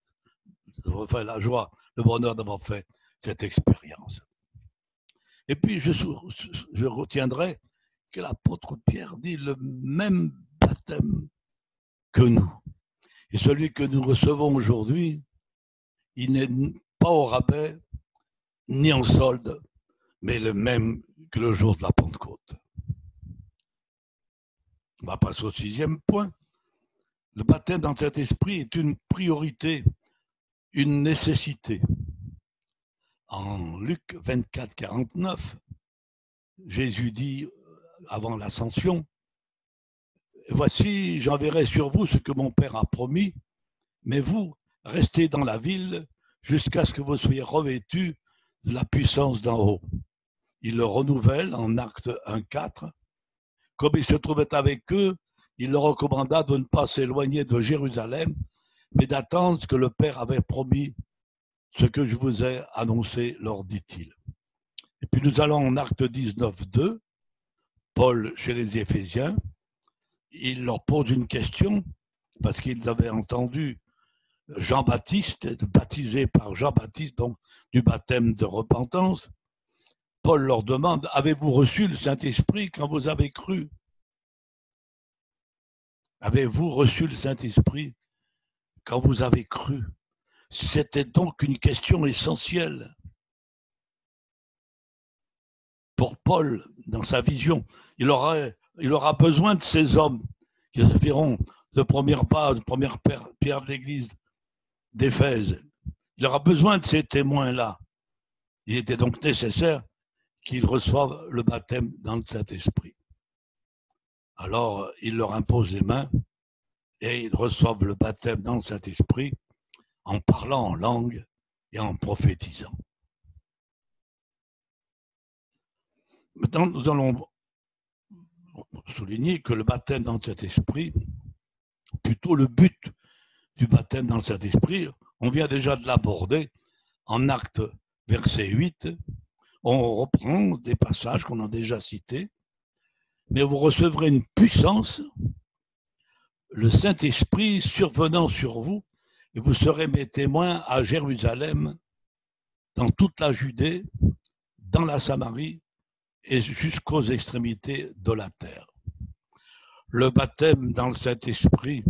Enfin, la joie, le bonheur d'avoir fait cette expérience. Et puis, je retiendrai que l'apôtre Pierre dit le même baptême que nous. Et celui que nous recevons aujourd'hui, il n'est pas au rabais, ni en solde, mais le même que le jour de la Pentecôte. On va passer au 6e point. Le baptême dans cet esprit est une priorité, une nécessité. En Luc 24, 49, Jésus dit, avant l'ascension, « Voici, j'enverrai sur vous ce que mon Père a promis, mais vous, restez dans la ville jusqu'à ce que vous soyez revêtus de la puissance d'en haut. » Il le renouvelle en Acte 1, 4. Comme il se trouvait avec eux, il leur recommanda de ne pas s'éloigner de Jérusalem, mais d'attendre ce que le Père avait promis, ce que je vous ai annoncé, leur dit-il. Et puis nous allons en Acte 19, 2, Paul chez les Éphésiens, il leur pose une question, parce qu'ils avaient entendu Jean-Baptiste, baptisé par Jean-Baptiste, donc du baptême de repentance. Paul leur demande, avez-vous reçu le Saint-Esprit quand vous avez cru? Avez-vous reçu le Saint-Esprit quand vous avez cru? C'était donc une question essentielle pour Paul dans sa vision. Il aura besoin de ces hommes qui serviront de première base, de première pierre de l'église d'Éphèse. Il aura besoin de ces témoins-là. Il était donc nécessaire qu'ils reçoivent le baptême dans le Saint-Esprit. Alors, il leur impose les mains et ils reçoivent le baptême dans le Saint-Esprit en parlant en langue et en prophétisant. Maintenant, nous allons souligner que le baptême dans le Saint-Esprit, plutôt le but du baptême dans le Saint-Esprit, on vient déjà de l'aborder en Actes, verset 8. On reprend des passages qu'on a déjà cités, mais vous recevrez une puissance, le Saint-Esprit survenant sur vous, et vous serez mes témoins à Jérusalem, dans toute la Judée, dans la Samarie et jusqu'aux extrémités de la terre. Le baptême dans le Saint-Esprit,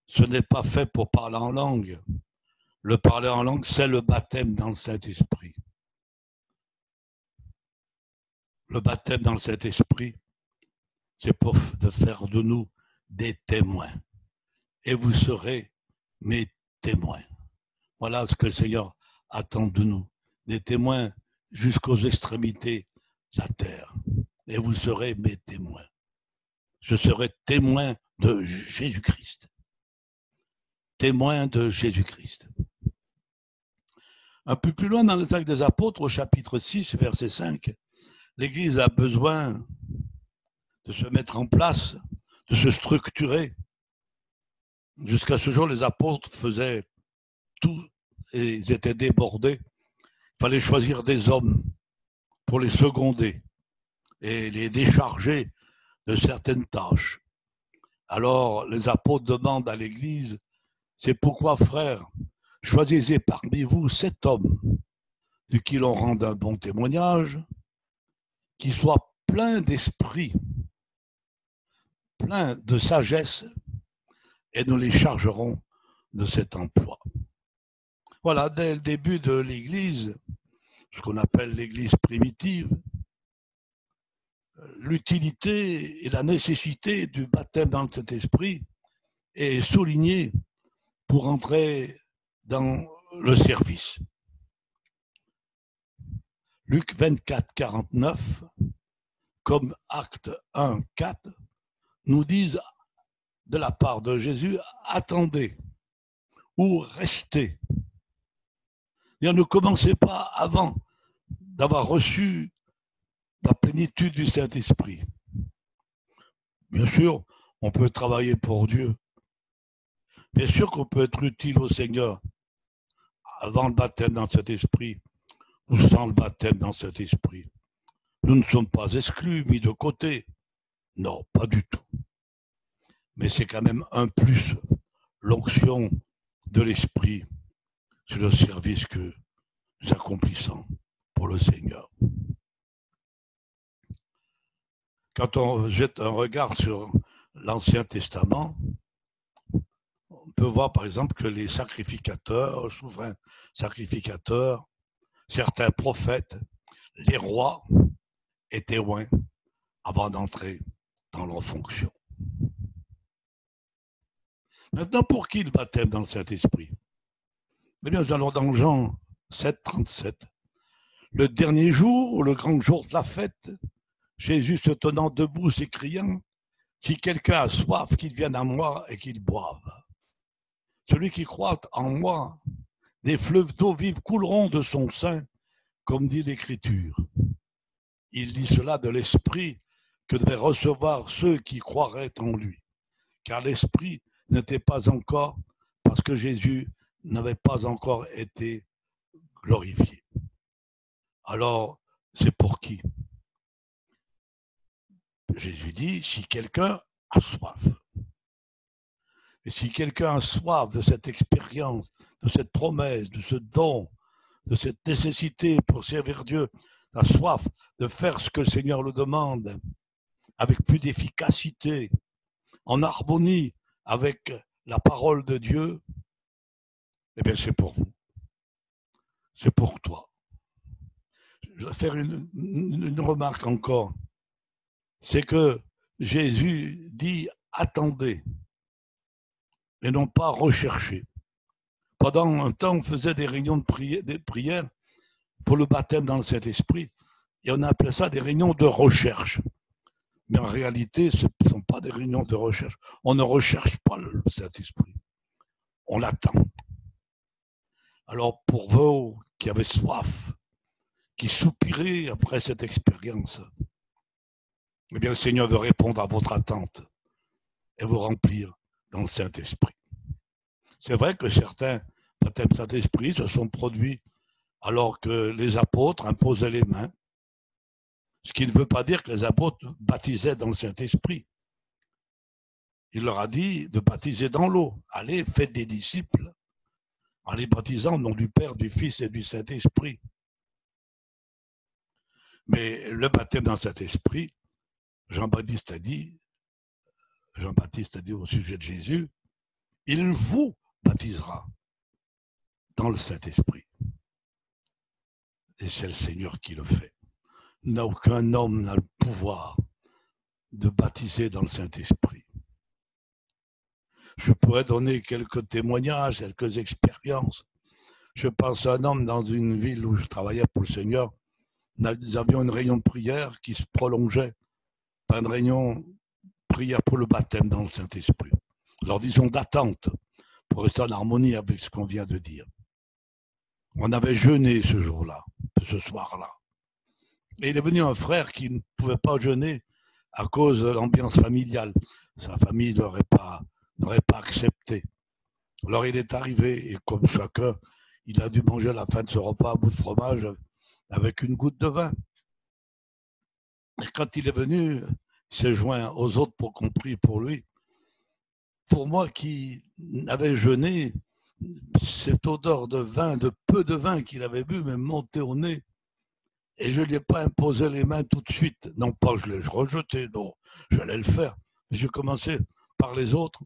ce n'est pas fait pour parler en langue. Le parler en langue, c'est le baptême dans le Saint-Esprit. Le baptême dans le Saint-Esprit, c'est pour faire de nous des témoins. Et vous serez mes témoins. Voilà ce que le Seigneur attend de nous. Des témoins jusqu'aux extrémités de la terre. Et vous serez mes témoins. Je serai témoin de Jésus-Christ. Témoin de Jésus-Christ. Un peu plus loin dans les Actes des Apôtres, au chapitre 6, verset 5, l'Église a besoin de se mettre en place, de se structurer. Jusqu'à ce jour, les apôtres faisaient tout et ils étaient débordés. Il fallait choisir des hommes pour les seconder et les décharger de certaines tâches. Alors, les apôtres demandent à l'Église, c'est pourquoi, frères, choisissez parmi vous 7 hommes de qui l'on rende un bon témoignage, qui soient pleins d'esprit, pleins de sagesse, et nous les chargerons de cet emploi. Voilà, dès le début de l'Église, ce qu'on appelle l'Église primitive, l'utilité et la nécessité du baptême dans le Saint-Esprit est soulignée pour entrer dans le service. Luc 24, 49, comme Acte 1, 4, nous disent de la part de Jésus, attendez ou restez. Ne commencez pas avant d'avoir reçu la plénitude du Saint-Esprit. Bien sûr, on peut travailler pour Dieu. Bien sûr qu'on peut être utile au Seigneur avant le baptême dans cet esprit ou sans le baptême dans cet esprit. Nous ne sommes pas exclus, mis de côté. Non, pas du tout. Mais c'est quand même un plus, l'onction de l'esprit sur le service que nous accomplissons pour le Seigneur. Quand on jette un regard sur l'Ancien Testament, on peut voir par exemple que les sacrificateurs, souverains sacrificateurs, certains prophètes, les rois étaient loin avant d'entrer dans leur fonction. Maintenant, pour qui le baptême dans le Saint-Esprit? Eh bien, nous allons dans Jean 7, 37. Le dernier jour, ou le grand jour de la fête, Jésus se tenant debout, s'écriant, « Si quelqu'un a soif, qu'il vienne à moi et qu'il boive. Celui qui croit en moi, des fleuves d'eau vive couleront de son sein, comme dit l'Écriture. » Il dit cela de l'Esprit que devaient recevoir ceux qui croiraient en lui, car l'Esprit n'était pas encore parce que Jésus n'avait pas encore été glorifié. Alors, c'est pour qui? Jésus dit, si quelqu'un a soif, et si quelqu'un a soif de cette expérience, de cette promesse, de ce don, de cette nécessité pour servir Dieu, a soif de faire ce que le Seigneur le demande, avec plus d'efficacité, en harmonie avec la parole de Dieu, eh bien c'est pour vous, c'est pour toi. Je vais faire une remarque encore, c'est que Jésus dit attendez et non pas rechercher. Pendant un temps, on faisait des réunions de prière pour le baptême dans le Saint-Esprit et on appelait ça des réunions de recherche. Mais en réalité, ce ne sont pas des réunions de recherche. On ne recherche pas le Saint-Esprit. On l'attend. Alors, pour vous qui avez soif, qui soupirez après cette expérience, eh bien, le Seigneur veut répondre à votre attente et vous remplir dans le Saint-Esprit. C'est vrai que certains baptêmes Saint-Esprit se sont produits alors que les apôtres imposaient les mains, ce qui ne veut pas dire que les apôtres baptisaient dans le Saint-Esprit. Il leur a dit de baptiser dans l'eau. Allez, faites des disciples en les baptisant au nom du Père, du Fils et du Saint-Esprit. Mais le baptême dans le Saint-Esprit, Jean-Baptiste a dit au sujet de Jésus, il vous baptisera dans le Saint-Esprit. Et c'est le Seigneur qui le fait. Aucun homme n'a le pouvoir de baptiser dans le Saint-Esprit. Je pourrais donner quelques témoignages, quelques expériences. Je pense à un homme dans une ville où je travaillais pour le Seigneur. Nous avions une réunion de prière qui se prolongeait par une réunion prière pour le baptême dans le Saint-Esprit. Alors disons d'attente pour rester en harmonie avec ce qu'on vient de dire. On avait jeûné ce jour-là, ce soir-là. Et il est venu un frère qui ne pouvait pas jeûner à cause de l'ambiance familiale. Sa famille n'aurait pas accepté. Alors il est arrivé et comme chacun, il a dû manger à la fin de ce repas un bout de fromage avec une goutte de vin. Et quand il est venu, il s'est joint aux autres pour qu'on prie pour lui. Pour moi qui avais jeûné, cette odeur de vin, de peu de vin qu'il avait bu, me montait au nez. Et je ne lui ai pas imposé les mains tout de suite. Non pas que je l'ai rejeté, non, j'allais le faire. J'ai commencé par les autres.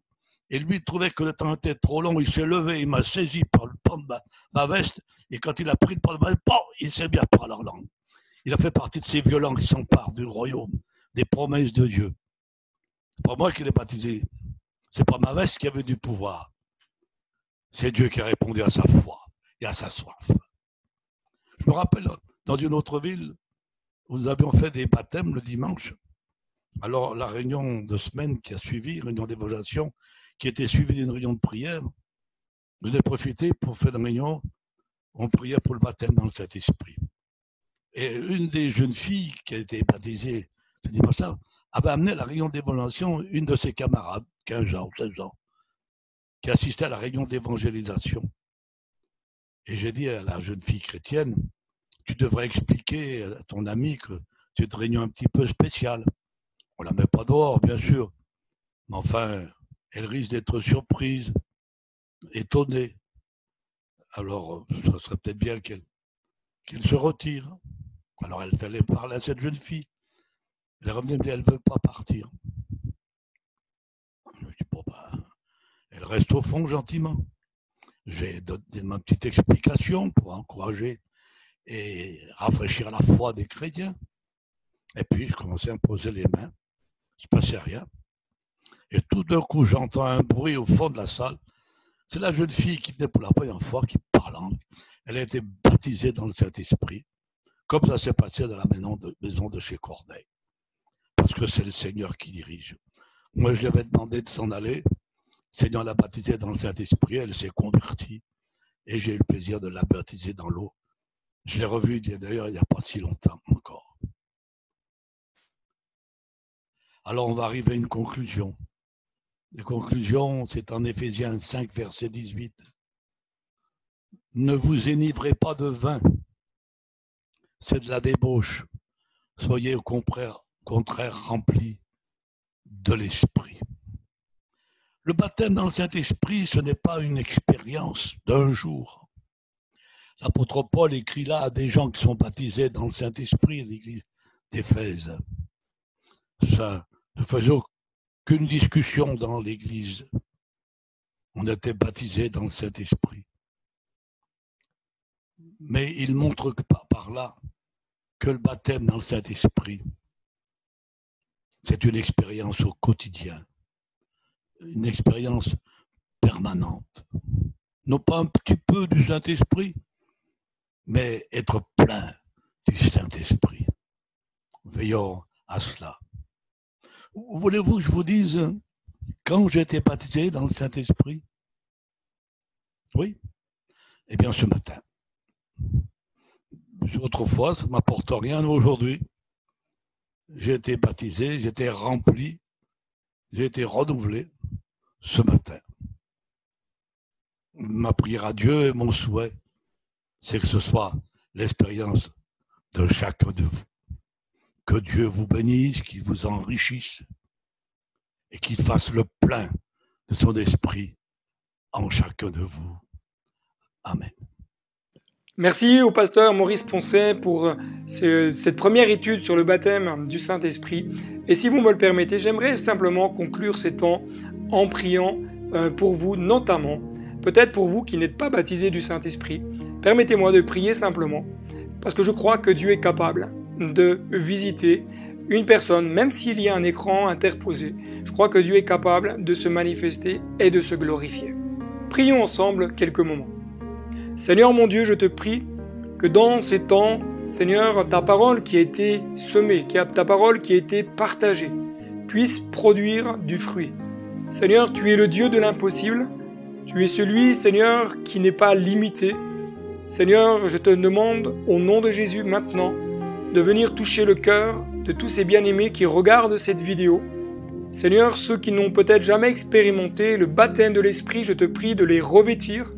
Et lui, il trouvait que le temps était trop long. Il s'est levé, il m'a saisi par le pan de ma veste. Et quand il a pris le pan de ma veste, il s'est mis à parler en langue. Il a fait partie de ces violents qui s'emparent du royaume, des promesses de Dieu. C'est pas moi qui l'ai baptisé. C'est pas ma veste qui avait du pouvoir. C'est Dieu qui a répondu à sa foi et à sa soif. Je me rappelle, dans une autre ville, où nous avions fait des baptêmes le dimanche. Alors, la réunion de semaine qui a suivi, réunion d'évaluation, qui était suivie d'une réunion de prière, je l'ai profité pour faire une réunion, on priait pour le baptême dans le Saint-Esprit. Et une des jeunes filles qui a été baptisée ce dimanche-là avait amené à la réunion d'évaluation une de ses camarades, 15 ans, 16 ans, qui assistait à la réunion d'évangélisation. Et j'ai dit à la jeune fille chrétienne, tu devrais expliquer à ton ami que c'est une réunion un petit peu spéciale. On ne la met pas dehors, bien sûr. Mais enfin, elle risque d'être surprise, étonnée. Alors, ça serait peut-être bien qu'elle se retire. Alors, elle est allée parler à cette jeune fille. Elle est revenue et me dit, elle ne veut pas partir. Je dis, bon, elle reste au fond gentiment. J'ai donné ma petite explication pour encourager et rafraîchir la foi des chrétiens. Et puis, je commençais à me poser les mains. Il ne se passait rien. Et tout d'un coup, j'entends un bruit au fond de la salle. C'est la jeune fille qui venait pour la première fois, qui parle. Elle a été baptisée dans le Saint-Esprit, comme ça s'est passé dans la maison de chez Corneille. Parce que c'est le Seigneur qui dirige. Moi, je lui avais demandé de s'en aller. Le Seigneur l'a baptisée dans le Saint-Esprit. Elle s'est convertie. Et j'ai eu le plaisir de la baptiser dans l'eau. Je l'ai revue d'ailleurs il n'y a pas si longtemps encore. Alors, on va arriver à une conclusion. La conclusion, c'est en Éphésiens 5, verset 18. Ne vous enivrez pas de vin, c'est de la débauche. Soyez au contraire remplis de l'Esprit. Le baptême dans le Saint-Esprit, ce n'est pas une expérience d'un jour. L'apôtre Paul écrit là à des gens qui sont baptisés dans le Saint-Esprit, l'église d'Éphèse. Ça ne faisait aucune discussion dans l'église. On était baptisés dans le Saint-Esprit. Mais il montre que par là que le baptême dans le Saint-Esprit, c'est une expérience au quotidien, une expérience permanente. Non pas un petit peu du Saint-Esprit, mais être plein du Saint-Esprit. Veillons à cela. Voulez-vous que je vous dise quand j'ai été baptisé dans le Saint-Esprit? Oui? Eh bien, ce matin. Autrefois, ça ne m'apporte rien aujourd'hui. J'ai été baptisé, j'ai été rempli, j'ai été renouvelé ce matin. Ma prière à Dieu et mon souhait, c'est que ce soit l'expérience de chacun de vous. Que Dieu vous bénisse, qu'il vous enrichisse et qu'il fasse le plein de son esprit en chacun de vous. Amen. Merci au pasteur Maurice Poncet pour cette première étude sur le baptême du Saint-Esprit. Et si vous me le permettez, j'aimerais simplement conclure ces temps en priant pour vous, notamment, peut-être pour vous qui n'êtes pas baptisés du Saint-Esprit. Permettez-moi de prier simplement, parce que je crois que Dieu est capable de visiter une personne, même s'il y a un écran interposé. Je crois que Dieu est capable de se manifester et de se glorifier. Prions ensemble quelques moments. Seigneur mon Dieu, je te prie que dans ces temps, Seigneur, ta parole qui a été semée, ta parole qui a été partagée, puisse produire du fruit. Seigneur, tu es le Dieu de l'impossible. Tu es celui, Seigneur, qui n'est pas limité. Seigneur, je te demande, au nom de Jésus maintenant, de venir toucher le cœur de tous ces bien-aimés qui regardent cette vidéo. Seigneur, ceux qui n'ont peut-être jamais expérimenté le baptême de l'Esprit, je te prie de les revêtir.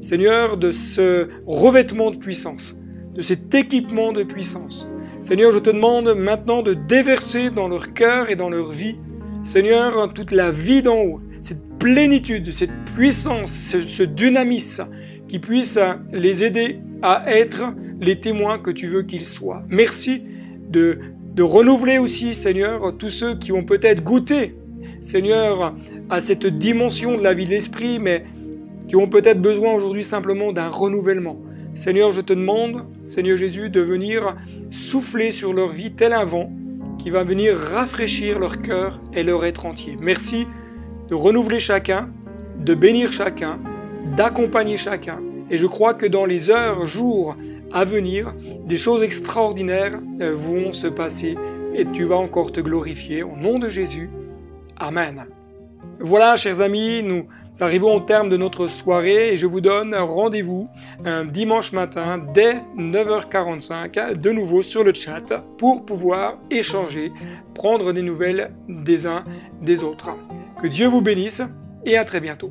Seigneur, de ce revêtement de puissance, de cet équipement de puissance. Seigneur, je te demande maintenant de déverser dans leur cœur et dans leur vie, Seigneur, toute la vie d'en haut, cette plénitude, cette puissance, ce dynamisme qui puisse les aider à être les témoins que tu veux qu'ils soient. Merci de renouveler aussi, Seigneur, tous ceux qui ont peut-être goûté, Seigneur, à cette dimension de la vie de l'Esprit, mais qui ont peut-être besoin aujourd'hui simplement d'un renouvellement. Seigneur, je te demande, Seigneur Jésus, de venir souffler sur leur vie tel un vent qui va venir rafraîchir leur cœur et leur être entier. Merci de renouveler chacun, de bénir chacun, d'accompagner chacun. Et je crois que dans les heures, jours à venir, des choses extraordinaires vont se passer et tu vas encore te glorifier. Au nom de Jésus, Amen. Voilà, chers amis, nous arrivons au terme de notre soirée et je vous donne rendez-vous un dimanche matin dès 9h45 de nouveau sur le chat pour pouvoir échanger, prendre des nouvelles des uns des autres. Que Dieu vous bénisse et à très bientôt.